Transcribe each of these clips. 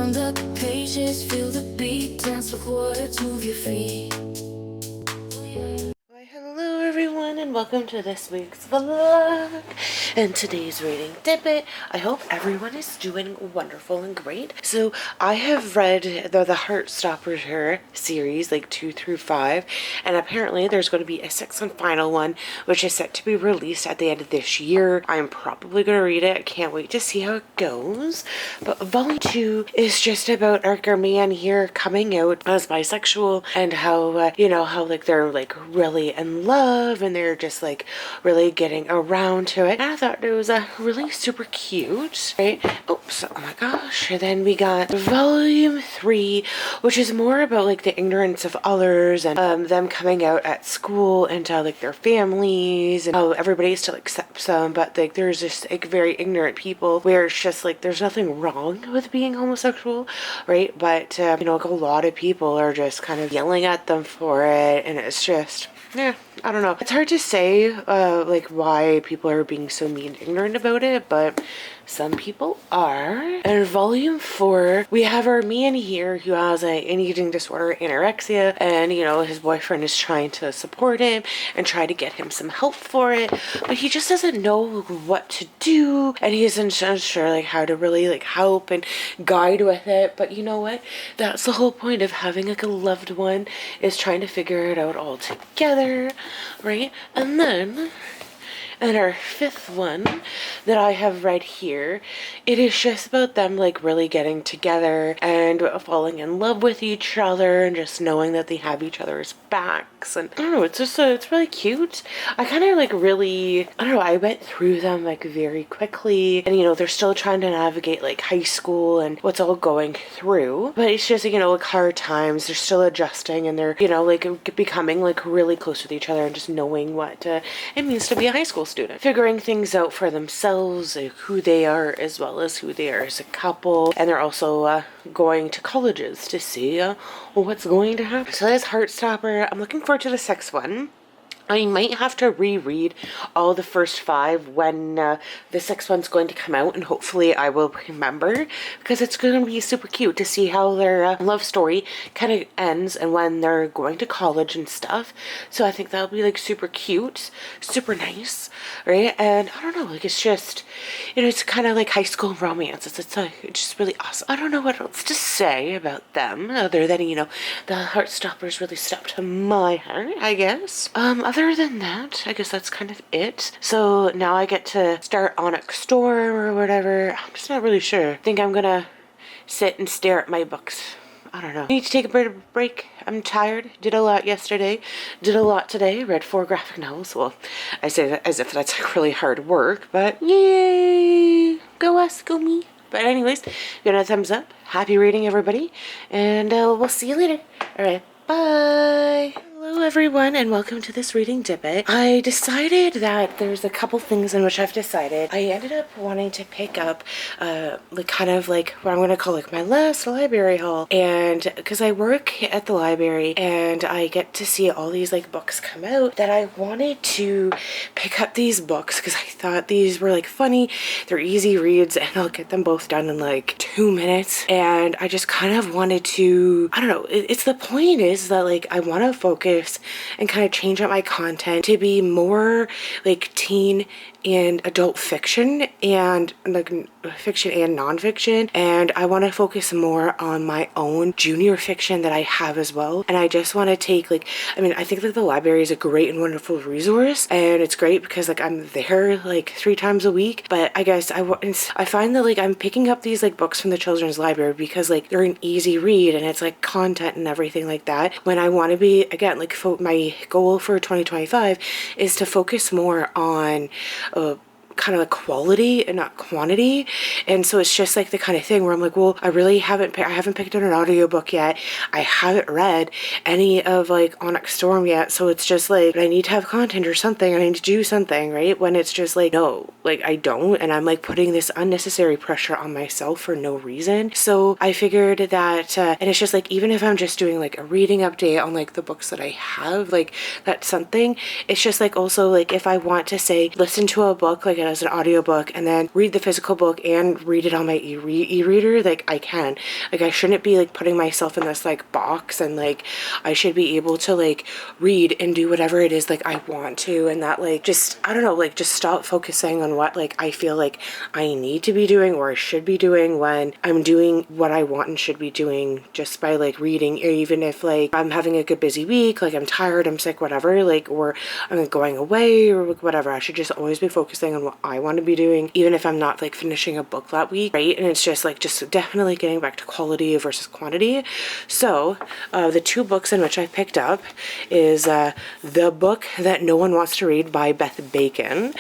Turn the pages, feel the beat, dance with words, move your feet. Why, hello everyone, and welcome to this week's vlog and today's reading tidbit. I hope everyone is doing wonderful and great. So I have read the Heartstopper series, like 2 through 5, and apparently there's going to be a 6th and final one, which is set to be released at the end of this year. I'm probably going to read it. I can't wait to see how it goes. But volume 2 is just about our man here coming out as bisexual and how, how like they're like really in love and they're just like really getting around to it. And I thought it was really super cute, right? Oops, oh my gosh. And then we got volume 3, which is more about like the ignorance of others and them coming out at school and to like their families and how everybody still accepts them, but like there's just like very ignorant people where it's just like there's nothing wrong with being homosexual, right? But like a lot of people are just kind of yelling at them for it, and it's just, yeah, I don't know. It's hard to say like why people are being so mean and ignorant about it, but some people are. And volume 4, we have our man here who has an eating disorder, anorexia, and his boyfriend is trying to support him and try to get him some help for it, but he just doesn't know what to do, and he isn't sure like how to really like help and guide with it. But you know what? That's the whole point of having like a loved one, is trying to figure it out all together, right? And then and our 5th one that I have read here, it is just about them like really getting together and falling in love with each other and just knowing that they have each other's backs. And I don't know, it's just it's really cute. I kind of like really, I don't know, I went through them like very quickly, and they're still trying to navigate like high school and what's all going through, but it's just like hard times. They're still adjusting, and they're like becoming like really close with each other and just knowing what it means to be a high school student, figuring things out for themselves, like who they are as well as who they are as a couple. And they're also going to colleges to see what's going to happen. So that's Heartstopper. I'm looking forward to the 6th one. I might have to reread all the first 5 when the 6th one's going to come out, and hopefully I will remember, because it's going to be super cute to see how their love story kind of ends and when they're going to college and stuff. So I think that'll be like super cute, super nice, right? And I don't know, like it's just, it's kind of like high school romance. It's just really awesome. I don't know what else to say about them other than, the Heartstoppers really stuck to my heart, I guess. Other than that, I guess that's kind of it. So now I get to start Onyx Storm or whatever. I'm just not really sure. I think I'm gonna sit and stare at my books. I don't know. I need to take a bit of a break. I'm tired. Did a lot yesterday. Did a lot today. Read 4 graphic novels. Well, I say that as if that's like really hard work, but yay! Go us, go me. But anyways, give it a thumbs up. Happy reading, everybody. And we'll see you later. Alright, bye! Hello everyone, and welcome to this reading tidbit. I decided that there's a couple things in which I've decided. I ended up wanting to pick up like kind of like what I'm going to call like my last library haul, and because I work at the library and I get to see all these like books come out, that I wanted to pick up these books because I thought these were like funny, they're easy reads, and I'll get them both done in like 2 minutes. And I just kind of wanted to, I don't know, it's the point is that like I want to focus and kind of change up my content to be more like teen and adult fiction, and like fiction and nonfiction, and I want to focus more on my own junior fiction that I have as well. And I just want to take like, I think like the library is a great and wonderful resource, and it's great because like I'm there like 3 times a week, but I guess I find that like I'm picking up these like books from the children's library because like they're an easy read and it's like content and everything like that, when I want to be, again, like my goal for 2025 is to focus more on kind of like quality and not quantity. And so it's just like the kind of thing where I'm like, well, I haven't picked up an audiobook yet. I haven't read any of like Onyx Storm yet. So it's just like, I need to have content or something. I need to do something, right? When it's just like, no, like I don't. And I'm like putting this unnecessary pressure on myself for no reason. So I figured that, and it's just like, even if I'm just doing like a reading update on like the books that I have, like that's something. It's just like also like if I want to say, listen to a book like at as an audiobook and then read the physical book and read it on my e-reader, like I can. Like I shouldn't be like putting myself in this like box, and like I should be able to like read and do whatever it is like I want to, and that like just, I don't know, like just stop focusing on what like I feel like I need to be doing or I should be doing when I'm doing what I want and should be doing just by like reading. Or even if like I'm having a good busy week, like I'm tired, I'm sick, whatever, like, or I'm like going away or whatever, I should just always be focusing on what I want to be doing, even if I'm not like finishing a book that week, right? And it's just like just definitely getting back to quality versus quantity. So the two books in which I picked up is The Book That No One Wants to Read by Beth Bacon,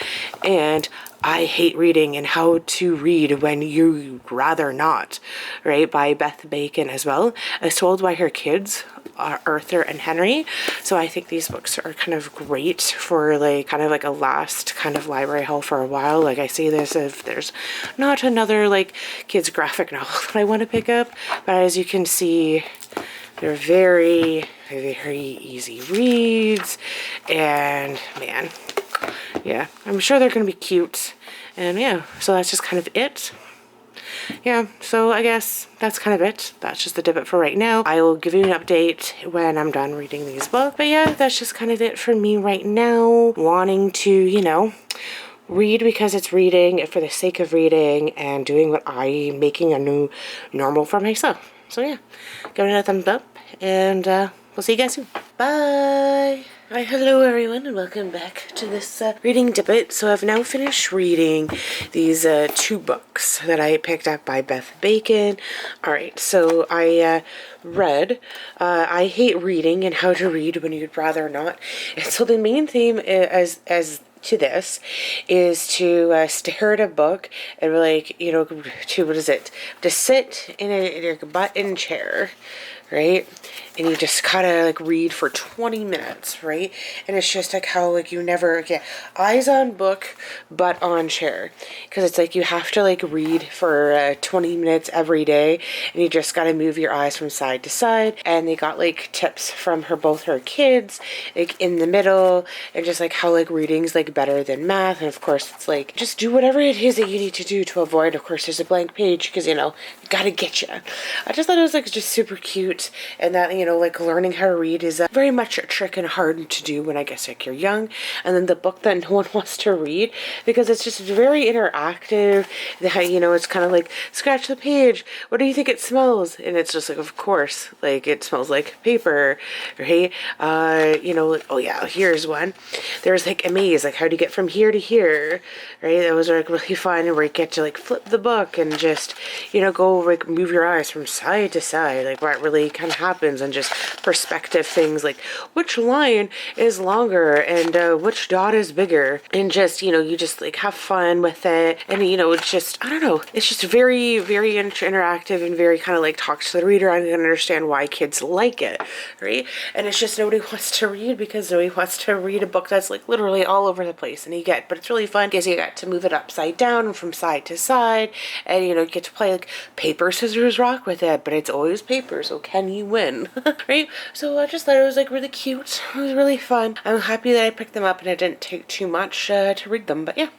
and I Hate Reading and How to Read When You Rather Not, right, by Beth Bacon as well, as told by her kids, Arthur and Henry. So I think these books are kind of great for like kind of like a last kind of library haul for a while. Like I say this if there's not another like kids graphic novel that I want to pick up, but as you can see, they're very, very easy reads, and man, yeah, I'm sure they're gonna be cute. And yeah, so that's just kind of it. Yeah, so I guess that's kind of it. That's just the Dibbit for right now. I will give you an update when I'm done reading these books. But yeah, that's just kind of it for me right now. Wanting to, you know, read because it's reading for the sake of reading and doing what I'm making a new normal for myself. So yeah, give it a thumbs up, and we'll see you guys soon. Bye! Hi, hello everyone, and welcome back to this reading Dibbit. So I've now finished reading these two books that I picked up by Beth Bacon. Alright, so I read I Hate Reading and How to Read When You'd Rather Not. And so the main theme as to this is to stare at a book and like, you know, to, what is it, to sit in a button chair, right? And you just gotta like read for 20 minutes, right? And it's just like how like you never get eyes on book, butt on chair. Because it's like you have to like read for 20 minutes every day, and you just gotta move your eyes from side to side. And they got like tips from both her kids, like in the middle, and just like how like reading's like better than math. And of course it's like just do whatever it is that you need to do to avoid, of course, there's a blank page, because you know, gotta get you. I just thought it was like just super cute, and that, you know, like learning how to read is very much a trick and hard to do when I guess like you're young. And then the book that no one wants to read, because it's just very interactive. That, you know, it's kind of like scratch the page. What do you think it smells? And it's just like, of course, like it smells like paper, right? You know, like, oh yeah, here's one. There's like a maze, like how to get from here to here, right? Those are like really fun, where you get to like flip the book and just, you know, go like move your eyes from side to side, like what really kind of happens, and just perspective things like which line is longer and which dot is bigger, and just, you know, you just like have fun with it. And you know, it's just, I don't know, it's just very, very interactive and very kind of like talks to the reader. I can understand why kids like it, right? And it's just nobody wants to read because nobody wants to read a book that's like literally all over the place, and you get, but it's really fun because you get to move it upside down and from side to side, and you know, you get to play like paper, scissors, rock with it, but it's always paper, so can you win? Right? So I just thought it was like really cute. It was really fun. I'm happy that I picked them up and it didn't take too much to read them, but yeah,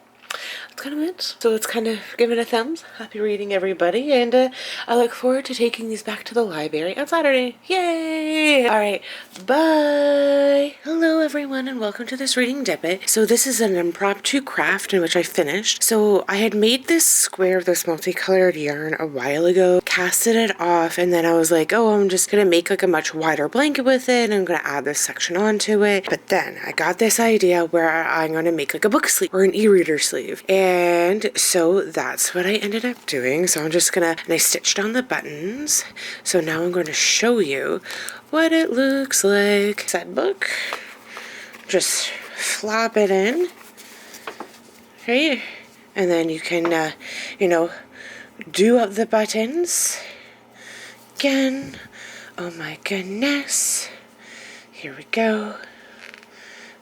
that's kind of it. So it's kind of giving a thumbs. Happy reading, everybody, and I look forward to taking these back to the library on Saturday. Yay! Alright, bye! Hello everyone, and welcome to this reading Dibbit. So this is an impromptu craft in which I finished. So I had made this square of this multicolored yarn a while ago, casted it off, and then I was like, oh, I'm just gonna make like a much wider blanket with it, and I'm gonna add this section onto it. But then I got this idea where I'm gonna make like a book sleeve or an e-reader sleeve. And so that's what I ended up doing. So I'm just gonna, and I stitched on the buttons. So now I'm going to show you what it looks like. That book, just flop it in, right? And then you can, you know, do up the buttons again. Oh my goodness. Here we go.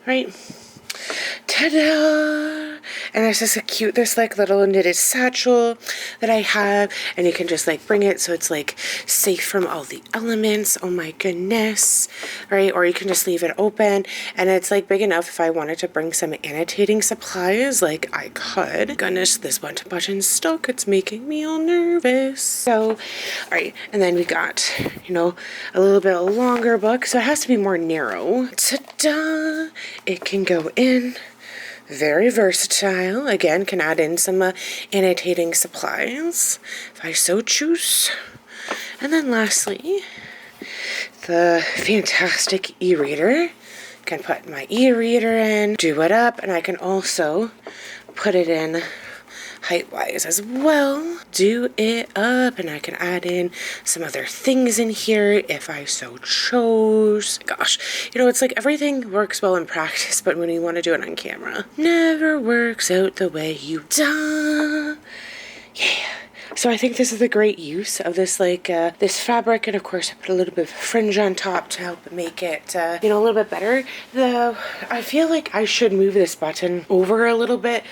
Right. ta-da! And it's just this like little knitted satchel that I have, and you can just like bring it so it's like safe from all the elements. Oh my goodness, right? Or you can just leave it open, and it's like big enough if I wanted to bring some annotating supplies, like I could. Goodness, this button's stuck. It's making me all nervous. So, all right, and then we got, you know, a little bit longer book, so it has to be more narrow. Ta-da! It can go in. Very versatile. Again, can add in some annotating supplies if I so choose. And then lastly, the fantastic e-reader. Can put my e-reader in, do it up, and I can also put it in height-wise as well. Do it up, and I can add in some other things in here if I so chose. Gosh, you know, it's like everything works well in practice, but when you want to do it on camera, never works out the way you done. Yeah. So I think this is a great use of this, like, this fabric, and of course I put a little bit of fringe on top to help make it, you know, a little bit better. I feel like I should move this button over a little bit,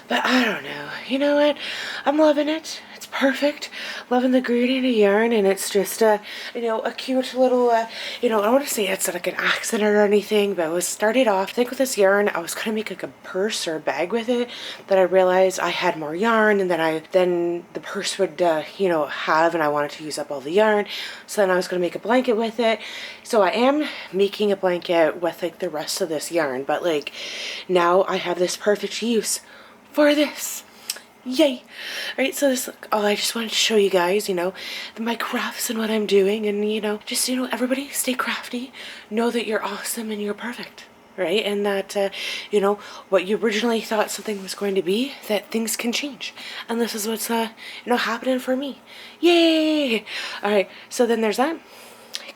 but I don't know. You know what? I'm loving it. It's perfect. Loving the gradient of yarn, and it's just, you know, a cute little, you know, I don't want to say it's like an accent or anything, but it was started off, I think with this yarn, I was going to make like a purse or a bag with it, but I realized I had more yarn, and then the purse would, you know, have, and I wanted to use up all the yarn, so then I was going to make a blanket with it. So I am making a blanket with like the rest of this yarn, but like now I have this perfect use for this. Yay! Alright, so this, I just wanted to show you guys, you know, my crafts and what I'm doing, and, you know, just, you know, everybody stay crafty. Know that you're awesome and you're perfect, right? And that, you know, what you originally thought something was going to be, that things can change. And this is what's, you know, happening for me. Yay! Alright, so then there's that.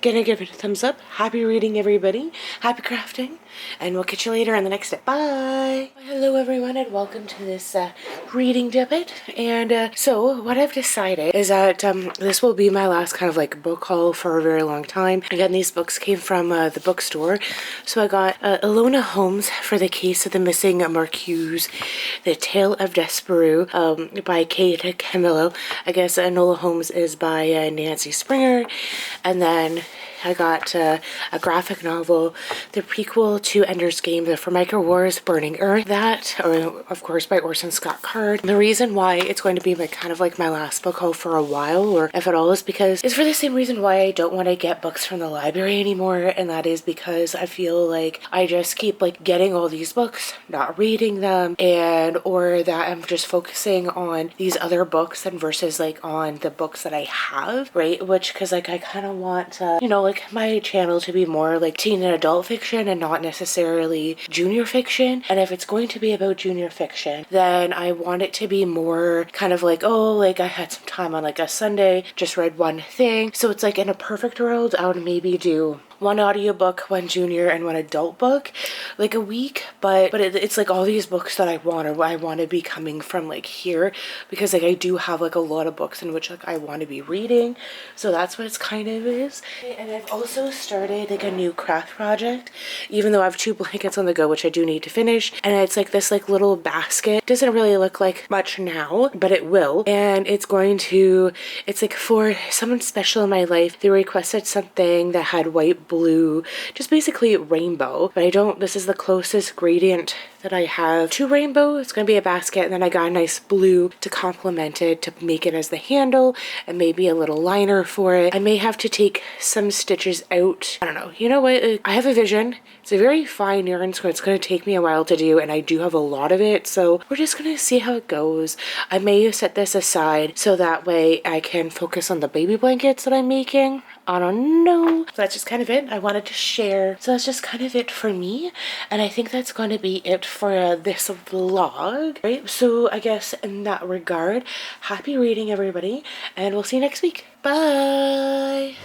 Gonna give it a thumbs up. Happy reading, everybody. Happy crafting. And we'll catch you later on the next step. Bye. Hello, everyone, and welcome to this reading dip-it. And so what I've decided is that this will be my last kind of like book haul for a very long time. Again, these books came from the bookstore. So I got Enola Holmes for the Case of the Missing Marquess, The Tale of Despereaux by DiCamillo. I guess Enola Holmes is by Nancy Springer. And then I got a graphic novel, the prequel to Ender's Game, The Formic Wars, Burning Earth. That, or of course, by Orson Scott Card. The reason why it's going to be my kind of like my last book haul for a while, or if at all, is because it's for the same reason why I don't want to get books from the library anymore, and that is because I feel like I just keep like getting all these books, not reading them, and or that I'm just focusing on these other books and versus like on the books that I have, right? Which, because like I kind of want, you know, like my channel to be more like teen and adult fiction and not necessarily junior fiction. And if it's going to be about junior fiction, then I want it to be more kind of like, oh, like I had some time on like a Sunday, just read one thing. So it's like in a perfect world, I would maybe do one audiobook, one junior, and one adult book, like a week. But it's like all these books that I want to be coming from like here, because like I do have like a lot of books in which like I want to be reading. So that's what it's kind of is. And I've also started like a new craft project, even though I have 2 blankets on the go, which I do need to finish. And it's like this like little basket. Doesn't really look like much now, but it will. And it's like for someone special in my life. They requested something that had white, blue, just basically rainbow, but this is the closest gradient that I have to rainbow. It's gonna be a basket, and then I got a nice blue to complement it, to make it as the handle, and maybe a little liner for it. I may have to take some stitches out. I don't know. You know what? I have a vision. It's a very fine yarn, so it's going to take me a while to do, and I do have a lot of it, so we're just going to see how it goes. I may set this aside so that way I can focus on the baby blankets that I'm making. I don't know. So that's just kind of it. I wanted to share. So that's just kind of it for me, and I think that's going to be it for this vlog, right? So I guess in that regard, happy reading, everybody, and we'll see you next week. Bye!